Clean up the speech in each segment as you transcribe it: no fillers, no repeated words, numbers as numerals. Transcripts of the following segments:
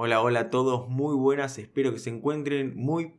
Hola, hola a todos, muy buenas, espero que se encuentren muy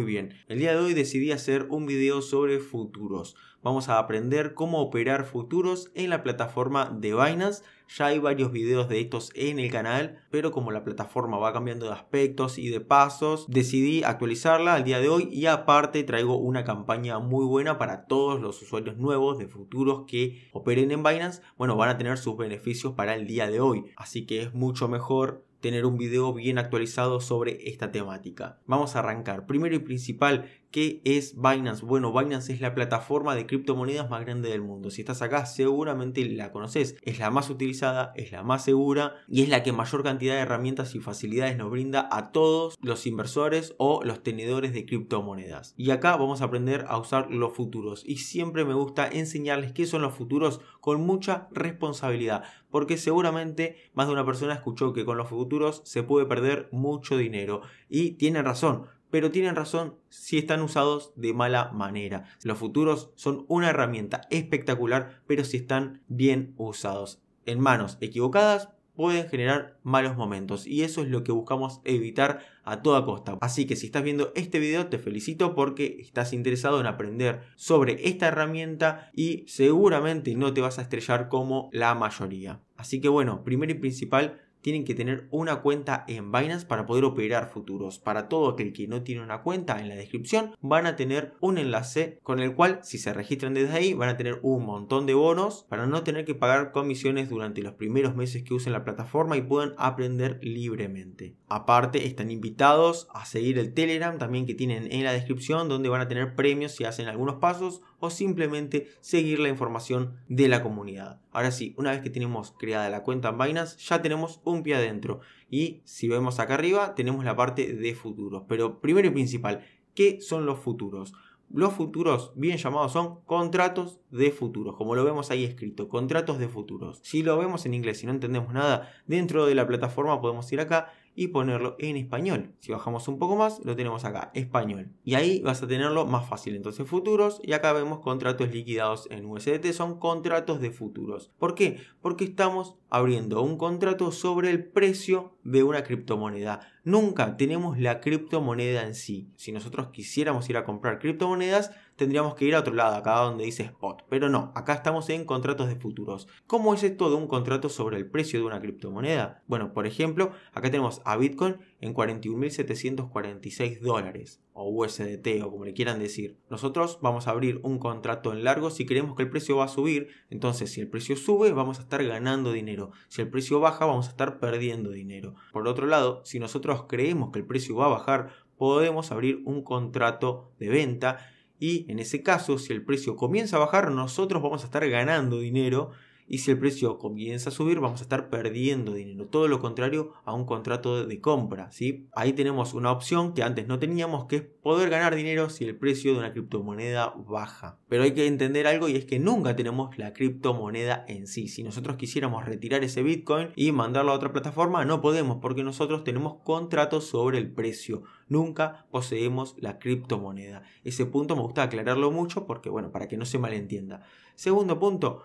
bien. El día de hoy decidí hacer un video sobre futuros. Vamos a aprender cómo operar futuros en la plataforma de Binance. Ya hay varios videos de estos en el canal, pero como la plataforma va cambiando de aspectos y de pasos, decidí actualizarla al día de hoy y aparte traigo una campaña muy buena para todos los usuarios nuevos de futuros que operen en Binance. Bueno, van a tener sus beneficios para el día de hoy, así que es mucho mejor tener un video bien actualizado sobre esta temática. Vamos a arrancar. Primero y principal, ¿qué es Binance? Bueno, Binance es la plataforma de criptomonedas más grande del mundo. Si estás acá seguramente la conoces. Es la más utilizada, es la más segura y es la que mayor cantidad de herramientas y facilidades nos brinda a todos los inversores o los tenedores de criptomonedas. Y acá vamos a aprender a usar los futuros. Y siempre me gusta enseñarles qué son los futuros con mucha responsabilidad. Porque seguramente más de una persona escuchó que con los futuros se puede perder mucho dinero. Y tienen razón. Pero tienen razón si están usados de mala manera. Los futuros son una herramienta espectacular, pero si están bien usados en manos equivocadas, pueden generar malos momentos y eso es lo que buscamos evitar a toda costa. Así que si estás viendo este video te felicito porque estás interesado en aprender sobre esta herramienta y seguramente no te vas a estrellar como la mayoría. Así que bueno, primero y principal, tienen que tener una cuenta en Binance para poder operar futuros. Para todo aquel que no tiene una cuenta, en la descripción van a tener un enlace con el cual si se registran desde ahí van a tener un montón de bonos para no tener que pagar comisiones durante los primeros meses que usen la plataforma y puedan aprender libremente. Aparte están invitados a seguir el Telegram también que tienen en la descripción, donde van a tener premios si hacen algunos pasos o simplemente seguir la información de la comunidad. Ahora sí, una vez que tenemos creada la cuenta en Binance, ya tenemos un pie adentro. Y si vemos acá arriba, tenemos la parte de futuros. Pero primero y principal, ¿qué son los futuros? Los futuros, bien llamados, son contratos de futuros, como lo vemos ahí escrito, contratos de futuros. Si lo vemos en inglés y no entendemos nada, dentro de la plataforma podemos ir acá y ponerlo en español. Si bajamos un poco más, lo tenemos acá, español. Y ahí vas a tenerlo más fácil. Entonces futuros, y acá vemos contratos liquidados en USDT, son contratos de futuros. ¿Por qué? Porque estamos abriendo un contrato sobre el precio de una criptomoneda. Nunca tenemos la criptomoneda en sí. Si nosotros quisiéramos ir a comprar criptomonedas, tendríamos que ir a otro lado, acá donde dice spot. Pero no, acá estamos en contratos de futuros. ¿Cómo es esto de un contrato sobre el precio de una criptomoneda? Bueno, por ejemplo, acá tenemos a Bitcoin en $41.746 o USDT o como le quieran decir. Nosotros vamos a abrir un contrato en largo si creemos que el precio va a subir. Entonces si el precio sube vamos a estar ganando dinero. Si el precio baja vamos a estar perdiendo dinero. Por otro lado, si nosotros creemos que el precio va a bajar, podemos abrir un contrato de venta. Y en ese caso, si el precio comienza a bajar, nosotros vamos a estar ganando dinero. Y si el precio comienza a subir, vamos a estar perdiendo dinero. Todo lo contrario a un contrato de compra, ¿sí? Ahí tenemos una opción que antes no teníamos, que es poder ganar dinero si el precio de una criptomoneda baja. Pero hay que entender algo y es que nunca tenemos la criptomoneda en sí. Si nosotros quisiéramos retirar ese Bitcoin y mandarlo a otra plataforma, no podemos porque nosotros tenemos contratos sobre el precio. Nunca poseemos la criptomoneda. Ese punto me gusta aclararlo mucho porque, bueno, para que no se malentienda. Segundo punto.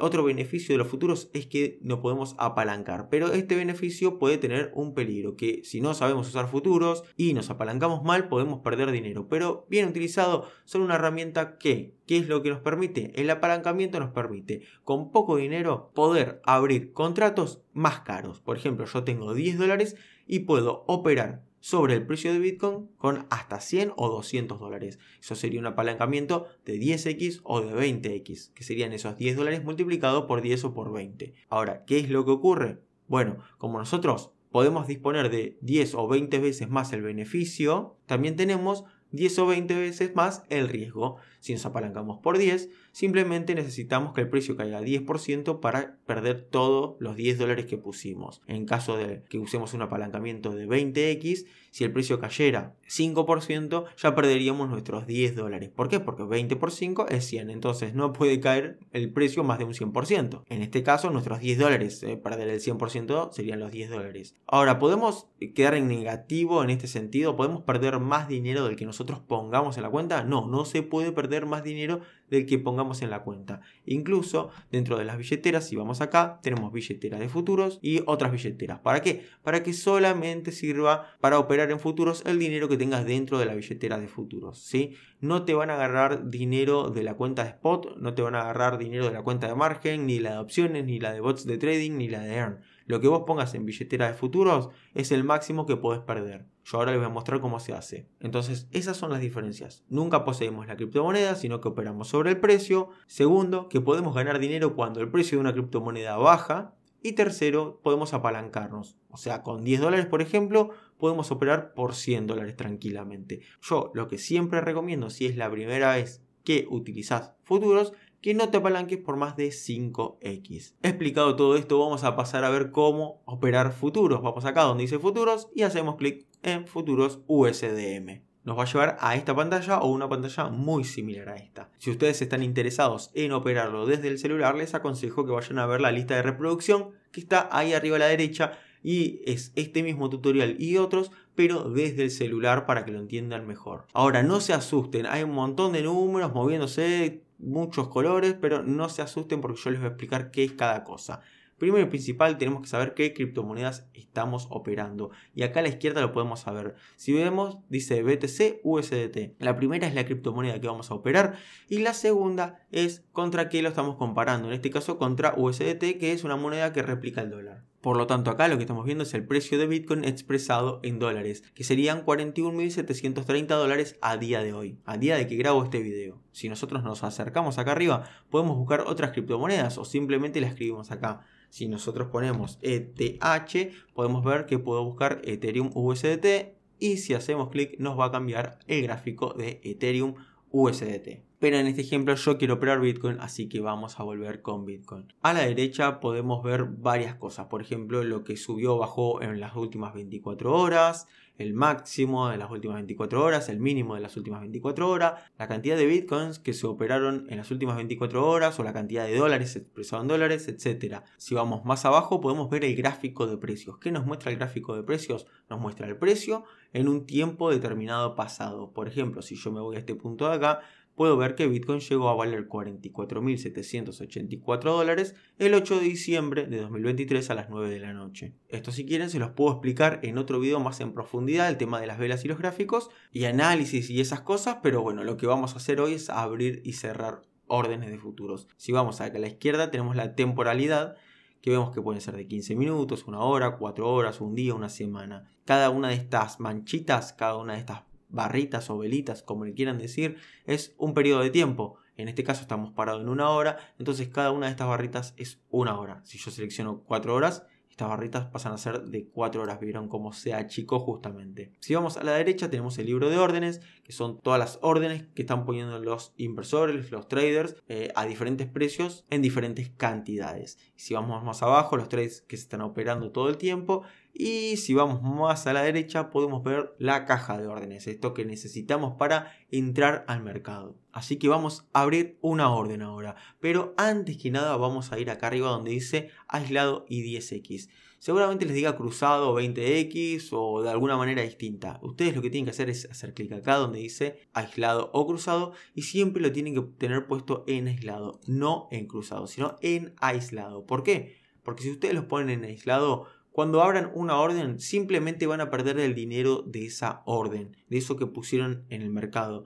Otro beneficio de los futuros es que no podemos apalancar, pero este beneficio puede tener un peligro, que si no sabemos usar futuros y nos apalancamos mal podemos perder dinero, pero bien utilizado son una herramienta que, ¿qué es lo que nos permite? El apalancamiento nos permite con poco dinero poder abrir contratos más caros. Por ejemplo, yo tengo $10 y puedo operar sobre el precio de Bitcoin con hasta 100 o 200 dólares. Eso sería un apalancamiento de 10x o de 20x, que serían esos $10 multiplicado por 10 o por 20. Ahora, ¿qué es lo que ocurre? Bueno, como nosotros podemos disponer de 10 o 20 veces más el beneficio, también tenemos 10 o 20 veces más el riesgo. Si nos apalancamos por 10, simplemente necesitamos que el precio caiga 10% para perder todos los $10 que pusimos. En caso de que usemos un apalancamiento de 20x, si el precio cayera 5%, ya perderíamos nuestros $10. ¿Por qué? Porque 20 por 5 es 100, entonces no puede caer el precio más de un 100%. En este caso, nuestros $10, perder el 100% serían los $10. Ahora, ¿podemos quedar en negativo en este sentido? ¿Podemos perder más dinero del que nosotros pongamos en la cuenta? No, no se puede perder más dinero del que pongamos tengamos en la cuenta. Incluso dentro de las billeteras, si vamos acá, tenemos billeteras de futuros y otras billeteras. ¿Para qué? Para que solamente sirva para operar en futuros el dinero que tengas dentro de la billetera de futuros, ¿sí? No te van a agarrar dinero de la cuenta de spot, no te van a agarrar dinero de la cuenta de margen, ni la de opciones, ni la de bots de trading, ni la de earn. Lo que vos pongas en billetera de futuros es el máximo que podés perder. Yo ahora les voy a mostrar cómo se hace. Entonces, esas son las diferencias. Nunca poseemos la criptomoneda, sino que operamos sobre el precio. Segundo, que podemos ganar dinero cuando el precio de una criptomoneda baja. Y tercero, podemos apalancarnos. O sea, con $10, por ejemplo, podemos operar por $100 tranquilamente. Yo lo que siempre recomiendo, si es la primera vez que utilizás futuros, que no te apalanques por más de 5x. Explicado todo esto, vamos a pasar a ver cómo operar futuros. Vamos acá donde dice futuros y hacemos clic en futuros USDM. Nos va a llevar a esta pantalla o una pantalla muy similar a esta. Si ustedes están interesados en operarlo desde el celular, les aconsejo que vayan a ver la lista de reproducción que está ahí arriba a la derecha, y es este mismo tutorial y otros, pero desde el celular para que lo entiendan mejor. Ahora, no se asusten, hay un montón de números moviéndose, muchos colores, pero no se asusten porque yo les voy a explicar qué es cada cosa. Primero y principal, tenemos que saber qué criptomonedas estamos operando. Y acá a la izquierda lo podemos saber. Si vemos, dice BTC USDT. La primera es la criptomoneda que vamos a operar. Y la segunda es contra qué lo estamos comparando. En este caso contra USDT, que es una moneda que replica el dólar. Por lo tanto, acá lo que estamos viendo es el precio de Bitcoin expresado en dólares, que serían $41.730 a día de hoy, a día de que grabo este video. Si nosotros nos acercamos acá arriba, podemos buscar otras criptomonedas o simplemente la escribimos acá. Si nosotros ponemos ETH, podemos ver que puedo buscar Ethereum USDT y si hacemos clic nos va a cambiar el gráfico de Ethereum USDT. Pero en este ejemplo yo quiero operar Bitcoin, así que vamos a volver con Bitcoin. A la derecha podemos ver varias cosas, por ejemplo lo que subió o bajó en las últimas 24 horas, el máximo de las últimas 24 horas, el mínimo de las últimas 24 horas, la cantidad de Bitcoins que se operaron en las últimas 24 horas o la cantidad de dólares expresado en dólares, etc. Si vamos más abajo podemos ver el gráfico de precios. ¿Qué nos muestra el gráfico de precios? Nos muestra el precio en un tiempo determinado pasado. Por ejemplo, si yo me voy a este punto de acá, puedo ver que Bitcoin llegó a valer $44.784 el 8 de diciembre de 2023 a las 9 de la noche. Esto, si quieren, se los puedo explicar en otro video más en profundidad, el tema de las velas y los gráficos y análisis y esas cosas, pero bueno, lo que vamos a hacer hoy es abrir y cerrar órdenes de futuros. Si vamos acá a la izquierda tenemos la temporalidad, que vemos que pueden ser de 15 minutos, 1 hora, 4 horas, un día, una semana. Cada una de estas manchitas, cada una de estas barritas o velitas, como le quieran decir, es un periodo de tiempo. En este caso estamos parados en 1 hora, entonces cada una de estas barritas es 1 hora. Si yo selecciono 4 horas, estas barritas pasan a ser de 4 horas. Vieron cómo se achicó justamente. Si vamos a la derecha tenemos el libro de órdenes, que son todas las órdenes que están poniendo los inversores, los traders, a diferentes precios en diferentes cantidades. Si vamos más abajo, los trades que se están operando todo el tiempo. Y si vamos más a la derecha podemos ver la caja de órdenes, esto que necesitamos para entrar al mercado. Así que vamos a abrir una orden ahora, pero antes que nada vamos a ir acá arriba donde dice aislado y 10x. Seguramente les diga cruzado o 20x o de alguna manera distinta. Ustedes lo que tienen que hacer es hacer clic acá donde dice aislado o cruzado y siempre lo tienen que tener puesto en aislado, no en cruzado, sino en aislado. ¿Por qué? Porque si ustedes los ponen en aislado, cuando abran una orden simplemente van a perder el dinero de esa orden, de eso que pusieron en el mercado.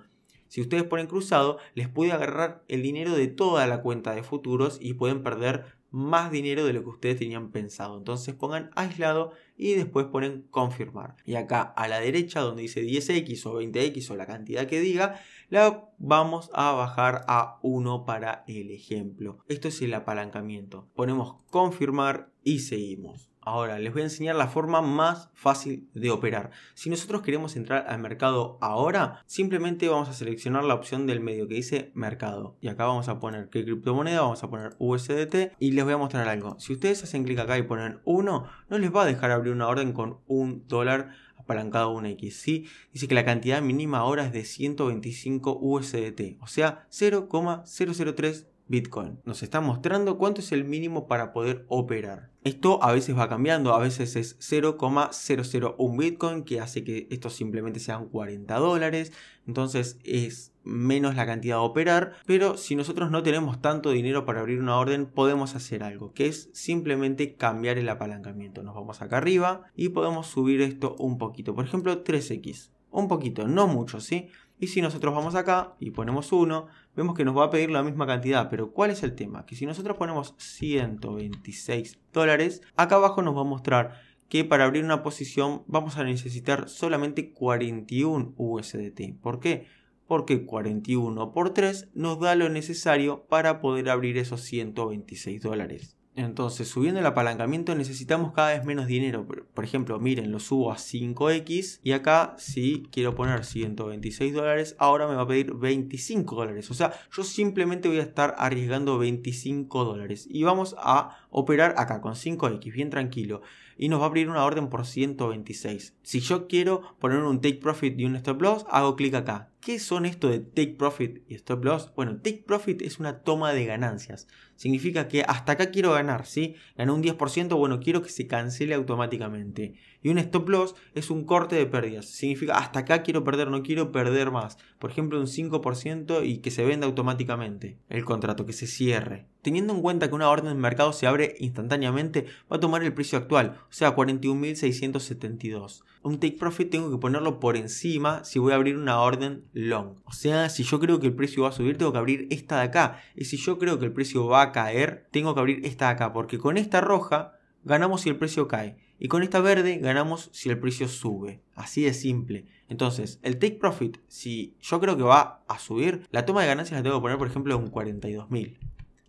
Si ustedes ponen cruzado, les puede agarrar el dinero de toda la cuenta de futuros y pueden perder más dinero de lo que ustedes tenían pensado. Entonces pongan aislado y después ponen confirmar. Y acá a la derecha donde dice 10x o 20x o la cantidad que diga, la vamos a bajar a 1 para el ejemplo. Esto es el apalancamiento. Ponemos confirmar y seguimos. Ahora les voy a enseñar la forma más fácil de operar. Si nosotros queremos entrar al mercado ahora, simplemente vamos a seleccionar la opción del medio que dice mercado. Y acá vamos a poner qué criptomoneda, vamos a poner USDT y les voy a mostrar algo. Si ustedes hacen clic acá y ponen 1, no les va a dejar abrir una orden con $1 apalancado a 1x, ¿sí? Dice que la cantidad mínima ahora es de 125 USDT, o sea 0,003 Bitcoin. Nos está mostrando cuánto es el mínimo para poder operar. Esto a veces va cambiando, a veces es 0,001 Bitcoin, que hace que esto simplemente sean $40. Entonces es menos la cantidad a operar, pero si nosotros no tenemos tanto dinero para abrir una orden, podemos hacer algo, que es simplemente cambiar el apalancamiento. Nos vamos acá arriba y podemos subir esto un poquito, por ejemplo 3x, un poquito, no mucho, ¿sí? Y si nosotros vamos acá y ponemos 1, vemos que nos va a pedir la misma cantidad. Pero ¿cuál es el tema? Que si nosotros ponemos $126, acá abajo nos va a mostrar que para abrir una posición vamos a necesitar solamente 41 USDT. ¿Por qué? Porque 41 por 3 nos da lo necesario para poder abrir esos $126. Entonces, subiendo el apalancamiento necesitamos cada vez menos dinero. Por ejemplo, miren, lo subo a 5x y acá si quiero poner $126, ahora me va a pedir $25. O sea, yo simplemente voy a estar arriesgando $25 y vamos a operar acá con 5x, bien tranquilo. Y nos va a abrir una orden por 126. Si yo quiero poner un take profit y un stop loss, hago clic acá. ¿Qué son esto de take profit y stop loss? Bueno, take profit es una toma de ganancias. Significa que hasta acá quiero ganar, ¿sí? Gané un 10%, bueno, quiero que se cancele automáticamente. Y un stop loss es un corte de pérdidas. Significa hasta acá quiero perder, no quiero perder más. Por ejemplo, un 5% y que se venda automáticamente el contrato, que se cierre. Teniendo en cuenta que una orden de mercado se abre instantáneamente, va a tomar el precio actual, o sea, 41.672. Un take profit tengo que ponerlo por encima si voy a abrir una orden long. O sea, si yo creo que el precio va a subir, tengo que abrir esta de acá. Y si yo creo que el precio va a caer, tengo que abrir esta de acá. Porque con esta roja ganamos si el precio cae. Y con esta verde ganamos si el precio sube. Así de simple. Entonces, el take profit, si yo creo que va a subir, la toma de ganancias la tengo que poner, por ejemplo, en 42.000.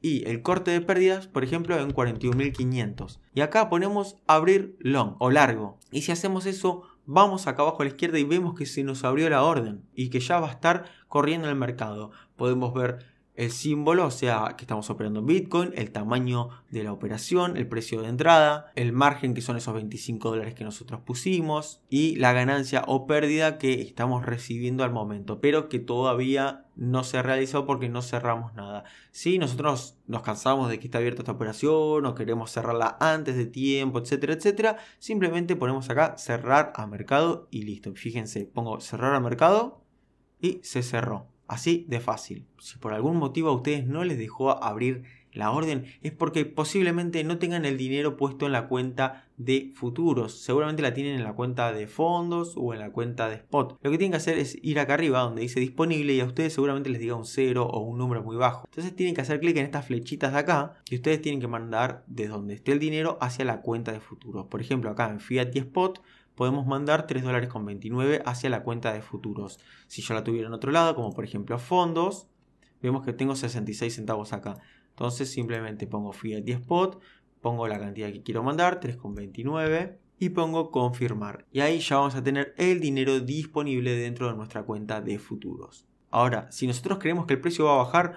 Y el corte de pérdidas, por ejemplo, en 41.500. Y acá ponemos abrir long o largo. Y si hacemos eso, vamos acá abajo a la izquierda y vemos que se nos abrió la orden. Y que ya va a estar corriendo en el mercado. Podemos ver el símbolo, o sea, que estamos operando en Bitcoin, el tamaño de la operación, el precio de entrada, el margen, que son esos $25 que nosotros pusimos, y la ganancia o pérdida que estamos recibiendo al momento, pero que todavía no se realizó porque no cerramos nada. Si nosotros nos cansamos de que está abierta esta operación o queremos cerrarla antes de tiempo, etcétera, etcétera, simplemente ponemos acá cerrar a mercado y listo. Fíjense, pongo cerrar a mercado y se cerró. Así de fácil. Si por algún motivo a ustedes no les dejó abrir la orden, es porque posiblemente no tengan el dinero puesto en la cuenta de futuros. Seguramente la tienen en la cuenta de fondos o en la cuenta de spot. Lo que tienen que hacer es ir acá arriba donde dice disponible y a ustedes seguramente les diga un 0 o un número muy bajo. Entonces tienen que hacer clic en estas flechitas de acá y ustedes tienen que mandar desde donde esté el dinero hacia la cuenta de futuros. Por ejemplo, acá en Fiat y Spot podemos mandar $3.29 hacia la cuenta de futuros. Si yo la tuviera en otro lado, como por ejemplo fondos, vemos que tengo 66 centavos acá. Entonces simplemente pongo Fiat y Spot, pongo la cantidad que quiero mandar, 3.29, y pongo confirmar. Y ahí ya vamos a tener el dinero disponible dentro de nuestra cuenta de futuros. Ahora, si nosotros creemos que el precio va a bajar,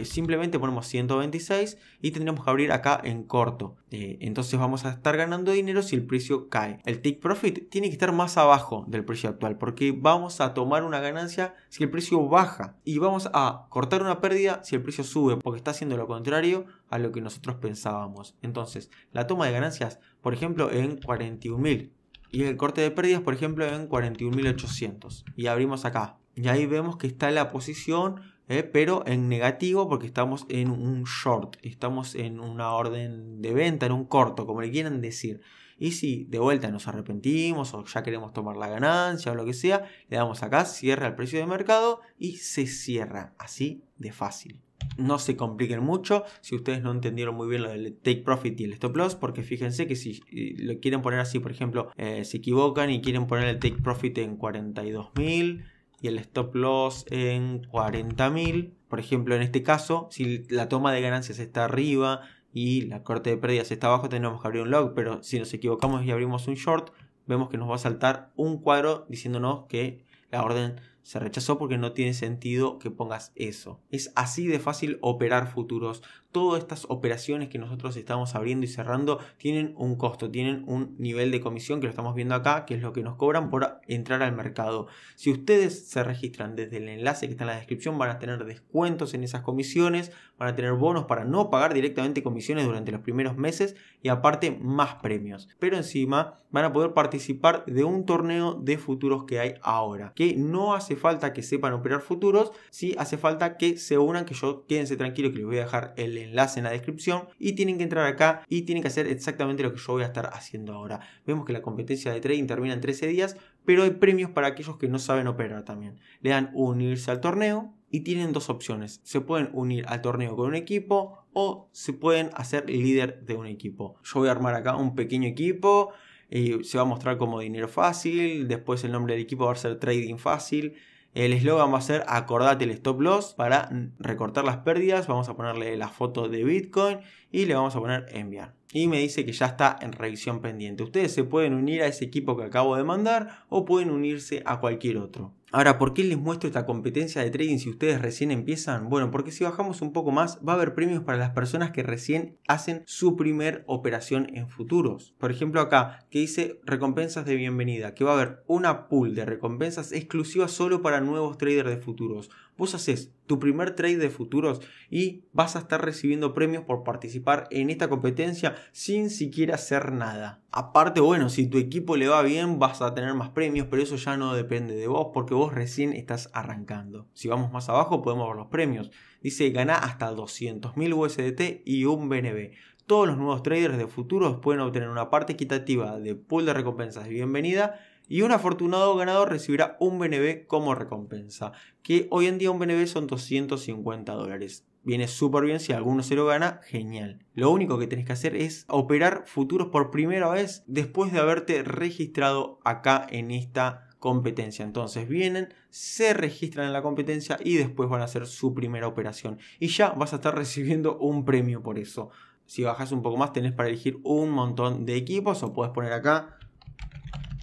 simplemente ponemos 126 y tendremos que abrir acá en corto. Entonces vamos a estar ganando dinero si el precio cae. El take profit tiene que estar más abajo del precio actual porque vamos a tomar una ganancia si el precio baja y vamos a cortar una pérdida si el precio sube, porque está haciendo lo contrario a lo que nosotros pensábamos. Entonces la toma de ganancias, por ejemplo, en 41.000 y el corte de pérdidas, por ejemplo, en 41.800, y abrimos acá y ahí vemos que está la posición, pero en negativo porque estamos en un short, estamos en una orden de venta, en un corto, como le quieran decir. Y si de vuelta nos arrepentimos o ya queremos tomar la ganancia o lo que sea, le damos acá, cierra el precio de mercado y se cierra, así de fácil. No se compliquen mucho si ustedes no entendieron muy bien lo del take profit y el stop loss, porque fíjense que si lo quieren poner así, por ejemplo, se equivocan y quieren poner el take profit en 42.000 y el stop loss en 40.000, por ejemplo, en este caso, si la toma de ganancias está arriba y la corte de pérdidas está abajo, tenemos que abrir un log, pero si nos equivocamos y abrimos un short, vemos que nos va a saltar un cuadro diciéndonos que la orden se rechazó porque no tiene sentido que pongas eso. Es así de fácil operar futuros. todas estas operaciones que nosotros estamos abriendo y cerrando tienen un costo, tienen un nivel de comisión que lo estamos viendo acá, que es lo que nos cobran por entrar al mercado. Si ustedes se registran desde el enlace que está en la descripción, van a tener descuentos en esas comisiones, van a tener bonos para no pagar directamente comisiones durante los primeros meses y aparte más premios. Pero encima van a poder participar de un torneo de futuros que hay ahora, que no hace falta que sepan operar futuros, sí hace falta que se unan, que yo quédense tranquilos que les voy a dejar el enlace en la descripción y tienen que entrar acá y tienen que hacer exactamente lo que yo voy a estar haciendo ahora. Vemos que la competencia de trading termina en 13 días, pero hay premios para aquellos que no saben operar también. Le dan unirse al torneo y tienen dos opciones. Se pueden unir al torneo con un equipo o se pueden hacer líder de un equipo. Yo voy a armar acá un pequeño equipo y se va a mostrar como dinero fácil. Después el nombre del equipo va a ser trading fácil. El eslogan va a ser acordate el stop loss para recortar las pérdidas. Vamos a ponerle la foto de Bitcoin y le vamos a poner enviar. Y me dice que ya está en revisión pendiente. Ustedes se pueden unir a ese equipo que acabo de mandar o pueden unirse a cualquier otro. Ahora, ¿por qué les muestro esta competencia de trading si ustedes recién empiezan? Bueno, porque si bajamos un poco más va a haber premios para las personas que recién hacen su primer operación en futuros. Por ejemplo acá que dice recompensas de bienvenida, que va a haber una pool de recompensas exclusivas solo para nuevos traders de futuros. Vos haces tu primer trade de futuros y vas a estar recibiendo premios por participar en esta competencia sin siquiera hacer nada. Aparte, bueno, si tu equipo le va bien vas a tener más premios, pero eso ya no depende de vos porque vos recién estás arrancando. Si vamos más abajo podemos ver los premios. Dice gana hasta 200.000 USDT y un BNB. Todos los nuevos traders de futuros pueden obtener una parte equitativa de pool de recompensas de bienvenida y un afortunado ganador recibirá un BNB como recompensa, que hoy en día un BNB son $250. Viene súper bien, si alguno se lo gana, genial. Lo único que tenés que hacer es operar futuros por primera vez después de haberte registrado acá en esta competencia. Entonces vienen, se registran en la competencia y después van a hacer su primera operación. Y ya vas a estar recibiendo un premio por eso. Si bajas un poco más tenés para elegir un montón de equipos o puedes poner acá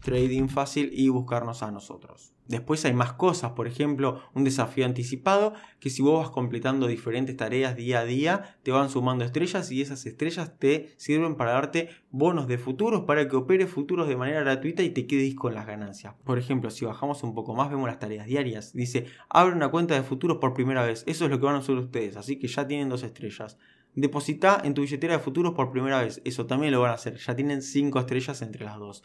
trading fácil y buscarnos a nosotros. Después hay más cosas, por ejemplo un desafío anticipado que si vos vas completando diferentes tareas día a día te van sumando estrellas y esas estrellas te sirven para darte bonos de futuros para que operes futuros de manera gratuita y te quedes con las ganancias. Por ejemplo, si bajamos un poco más vemos las tareas diarias. Dice abre una cuenta de futuros por primera vez. Eso es lo que van a hacer ustedes, así que ya tienen 2 estrellas. Deposita en tu billetera de futuros por primera vez. Eso también lo van a hacer, ya tienen 5 estrellas entre las dos.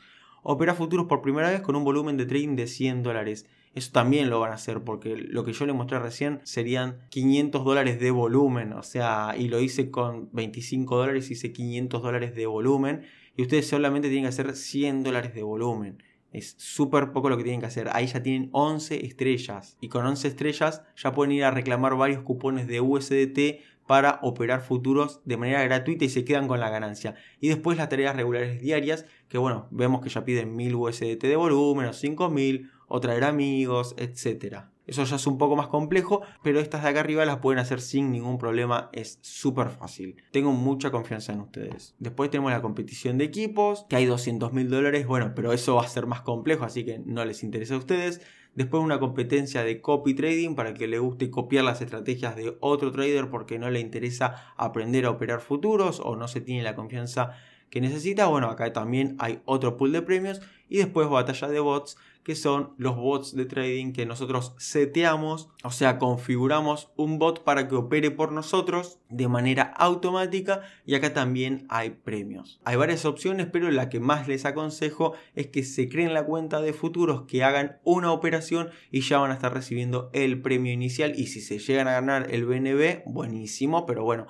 Opera futuros por primera vez con un volumen de trading de $100. Eso también lo van a hacer porque lo que yo les mostré recién serían $500 de volumen. O sea, y lo hice con $25, hice $500 de volumen. Y ustedes solamente tienen que hacer $100 de volumen. Es súper poco lo que tienen que hacer. Ahí ya tienen 11 estrellas. Y con 11 estrellas ya pueden ir a reclamar varios cupones de USDT para operar futuros de manera gratuita y se quedan con la ganancia. Y después las tareas regulares diarias, que bueno, vemos que ya piden 1000 USDT de volumen o 5000, o traer amigos, etc. Eso ya es un poco más complejo, pero estas de acá arriba las pueden hacer sin ningún problema, es súper fácil. Tengo mucha confianza en ustedes. Después tenemos la competición de equipos, que hay $200.000, bueno, pero eso va a ser más complejo, así que no les interesa a ustedes. Después una competencia de copy trading para que le guste copiar las estrategias de otro trader porque no le interesa aprender a operar futuros o no se tiene la confianza que necesita. Bueno, acá también hay otro pool de premios y después batalla de bots, que son los bots de trading que nosotros seteamos, o sea, configuramos un bot para que opere por nosotros de manera automática y acá también hay premios. Hay varias opciones, pero la que más les aconsejo es que se creen la cuenta de futuros, que hagan una operación y ya van a estar recibiendo el premio inicial y si se llegan a ganar el BNB, buenísimo, pero bueno,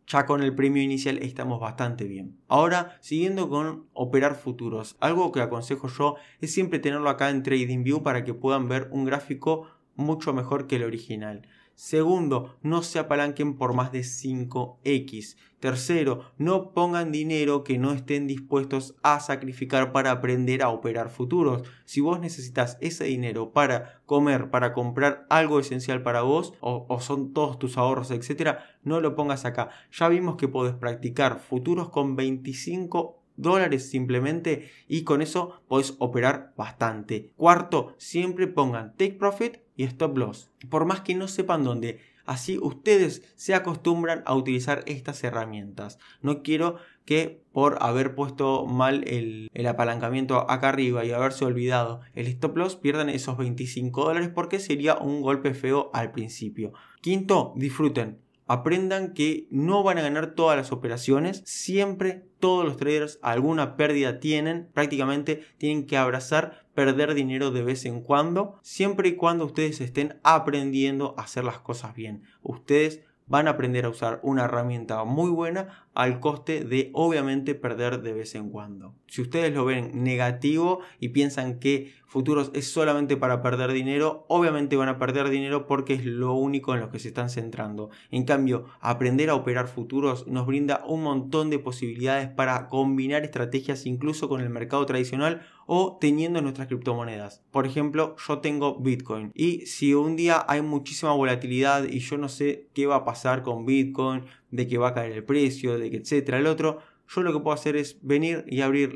ya con el premio inicial estamos bastante bien. Ahora, siguiendo con operar futuros, algo que aconsejo yo es siempre tenerlo acá en TradingView para que puedan ver un gráfico mucho mejor que el original. Segundo, no se apalanquen por más de 5x. Tercero, no pongan dinero que no estén dispuestos a sacrificar para aprender a operar futuros. Si vos necesitas ese dinero para comer, para comprar algo esencial para vos, o son todos tus ahorros, etc., no lo pongas acá. Ya vimos que podés practicar futuros con $25 simplemente y con eso podés operar bastante. Cuarto, siempre pongan take profit y stop loss. Por más que no sepan dónde, Así ustedes se acostumbran a utilizar estas herramientas. No quiero que por haber puesto mal el apalancamiento acá arriba y haberse olvidado el stop loss pierdan esos $25 porque sería un golpe feo al principio. Quinto, disfruten. Aprendan que no van a ganar todas las operaciones. Siempre todos los traders alguna pérdida tienen. Prácticamente tienen que abrazar perder dinero de vez en cuando. Siempre y cuando ustedes estén aprendiendo a hacer las cosas bien. Ustedes van a aprender a usar una herramienta muy buena al coste de obviamente perder de vez en cuando. Si ustedes lo ven negativo y piensan que futuros es solamente para perder dinero, obviamente van a perder dinero porque es lo único en lo que se están centrando. En cambio, aprender a operar futuros nos brinda un montón de posibilidades para combinar estrategias incluso con el mercado tradicional o teniendo nuestras criptomonedas. Por ejemplo, yo tengo Bitcoin y si un día hay muchísima volatilidad y yo no sé qué va a pasar con Bitcoin, de que va a caer el precio, de que etcétera, el otro, yo lo que puedo hacer es venir y abrir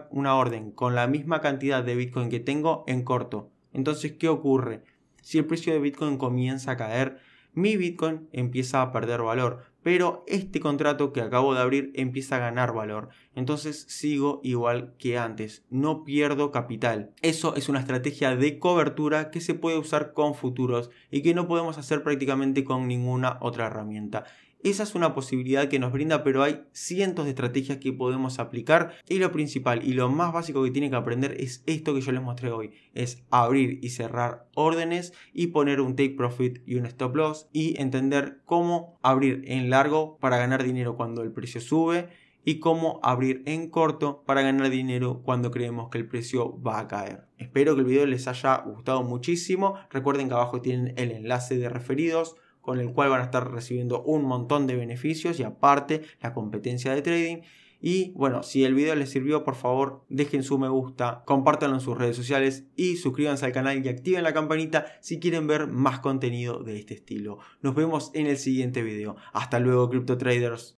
una orden con la misma cantidad de Bitcoin que tengo en corto. Entonces, ¿qué ocurre? Si el precio de Bitcoin comienza a caer, mi Bitcoin empieza a perder valor, pero este contrato que acabo de abrir empieza a ganar valor. Entonces sigo igual que antes, no pierdo capital. Eso es una estrategia de cobertura que se puede usar con futuros y que no podemos hacer prácticamente con ninguna otra herramienta. Esa es una posibilidad que nos brinda, pero hay cientos de estrategias que podemos aplicar y lo principal y lo más básico que tienen que aprender es esto que yo les mostré hoy, es abrir y cerrar órdenes y poner un take profit y un stop loss y entender cómo abrir en largo para ganar dinero cuando el precio sube y cómo abrir en corto para ganar dinero cuando creemos que el precio va a caer. Espero que el video les haya gustado muchísimo. Recuerden que abajo tienen el enlace de referidos con el cual van a estar recibiendo un montón de beneficios y aparte la competencia de trading. Y bueno, si el video les sirvió, por favor dejen su me gusta, compártanlo en sus redes sociales y suscríbanse al canal y activen la campanita si quieren ver más contenido de este estilo. Nos vemos en el siguiente video. Hasta luego, Crypto Traders.